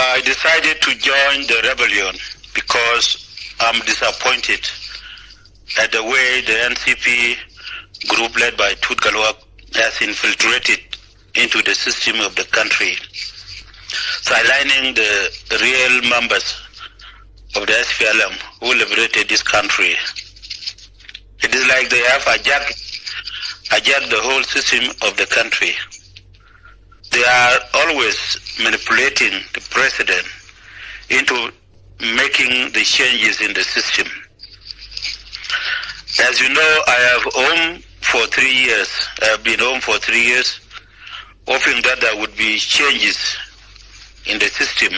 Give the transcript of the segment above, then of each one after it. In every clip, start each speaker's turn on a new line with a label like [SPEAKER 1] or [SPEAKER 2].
[SPEAKER 1] I decided to join the rebellion because I'm disappointed at the way the NCP group led by Tut Galwak has infiltrated into the system of the country, sidelining the real members of the SPLM who liberated this country. It is like they have hijacked the whole system of the country. They are always manipulating the president into making the changes in the system. As you know, I have home for 3 years. I have been home for 3 years, hoping that there would be changes in the system,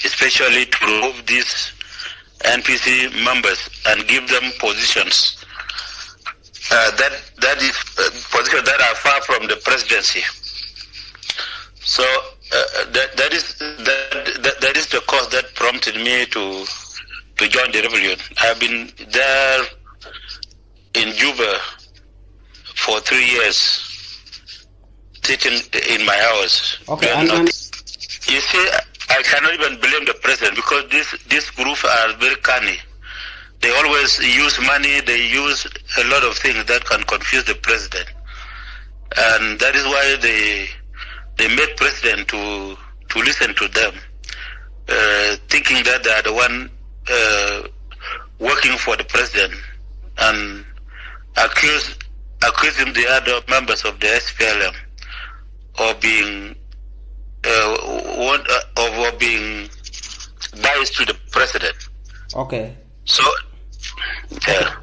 [SPEAKER 1] especially to remove these NPC members and give them positions that is positions that are far from the presidency. So that is the cause that prompted me to join the rebellion. I have been there in Juba for 3 years, sitting in my house.
[SPEAKER 2] Okay,
[SPEAKER 1] you see, I cannot even blame the president because this group are very canny. They always use money. They use a lot of things that can confuse the president, and that is why they made president to listen to them, thinking that they are the one working for the president, and accusing the other members of the SPLM of being being biased to the president.
[SPEAKER 2] Okay.
[SPEAKER 1] So.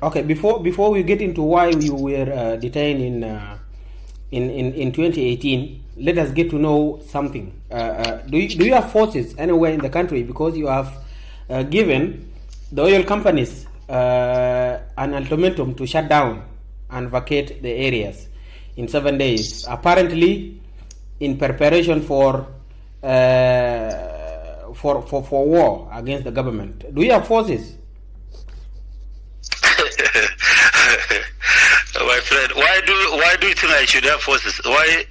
[SPEAKER 2] Okay. Before we get into why you were detained in 2018, let us get to know something. Do you have forces anywhere in the country? Because you have given the oil companies an ultimatum to shut down and vacate the areas in 7 days, apparently in preparation for war against the government. Do you have forces?
[SPEAKER 1] My friend, why do you think I should have forces? Why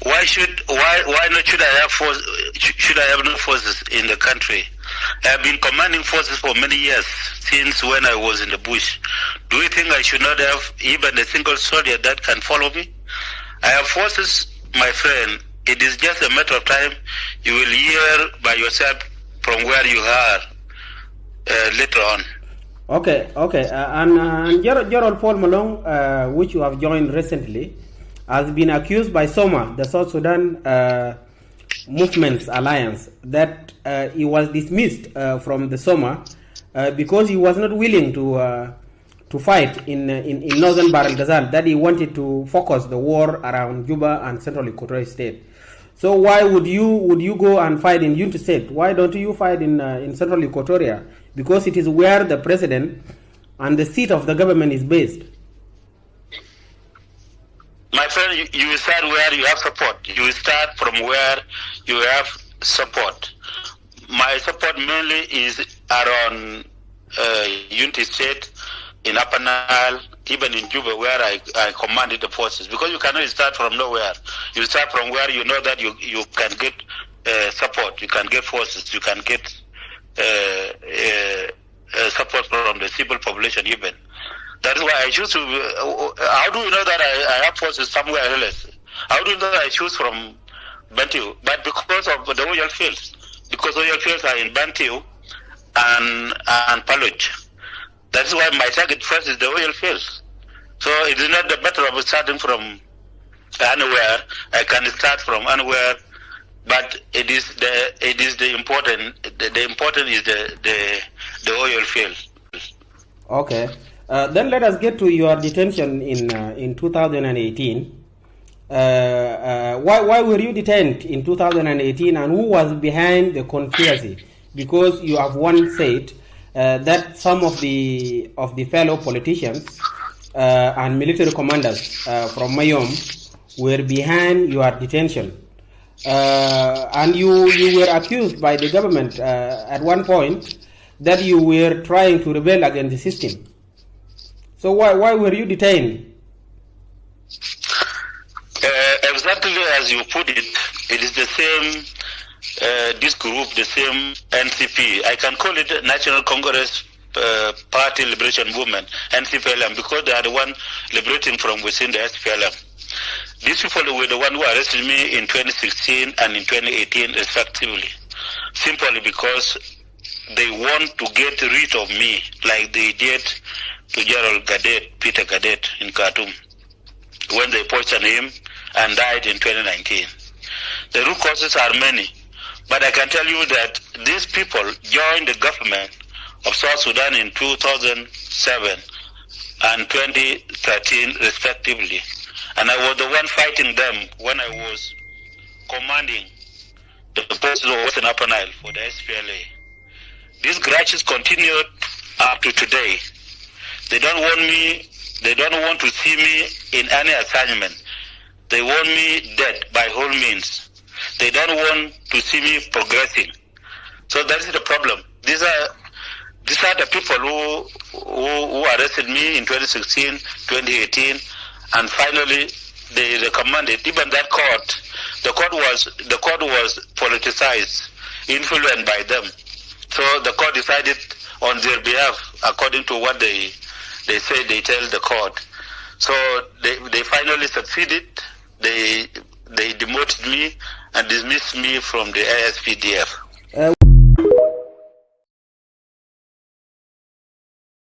[SPEAKER 1] not should I have force? Should I have no forces in the country? I have been commanding forces for many years, since when I was in the bush. Do you think I should not have even a single soldier that can follow me? I have forces, my friend. It is just a matter of time. You will hear by yourself from where you are later on.
[SPEAKER 2] Okay. And Gerald Paul Malong, which you have joined recently, has been accused by SOMA, the South Sudan Movements Alliance, that he was dismissed from the SOMA because he was not willing to fight in northern Bahr el Ghazal, that he wanted to focus the war around Juba and Central Equatorial State. So why would you go and fight in Unity State? Why don't you fight in Central Equatoria? Because it is where the president and the seat of the government is based.
[SPEAKER 1] My friend, you start where you have support. You start from where you have support. My support mainly is around Unity State, in Upper Nile, even in Juba, where I commanded the forces. Because you cannot start from nowhere. You start from where you know that you can get support, you can get forces, you can get support from the civil population even. That is why I choose to. How do you know that I have forces somewhere else? How do you know that I choose from Bantu? But because of the oil fields. Because oil fields are in Bantu and Paluch. That is why my target first is the oil fields. So it is not the matter of starting from anywhere. I can start from anywhere, but it is the important. The important is the oil field.
[SPEAKER 2] Okay. Then let us get to your detention in 2018. Why were you detained in 2018, and who was behind the conspiracy? Because you have once said that some of the fellow politicians and military commanders from Mayom were behind your detention, and you were accused by the government at one point that you were trying to rebel against the system. So why were you detained?
[SPEAKER 1] Exactly as you put it, it is the same this group, the same NCP, I can call it National Congress Party Liberation Movement, NCPLM, because they are the one liberating from within the SPLM. These people were the one who arrested me in 2016 and in 2018 respectively, simply because they want to get rid of me like they did to Gerald Gadet, Peter Gadet in Khartoum, when they poisoned him and died in 2019. The root causes are many, but I can tell you that these people joined the government of South Sudan in 2007 and 2013 respectively. And I was the one fighting them when I was commanding the forces of Western Upper Nile for the SPLA. These grudges continued up to today. They don't want to see me in any assignment. They want me dead by all means. They don't want to see me progressing. So that is the problem. These are the people who arrested me in 2016, 2018, and finally they recommended even that court. The court was politicized, influenced by them. So the court decided on their behalf according to what they say they tell the court. So they finally succeeded. They demoted me and dismissed me from the ASPDF.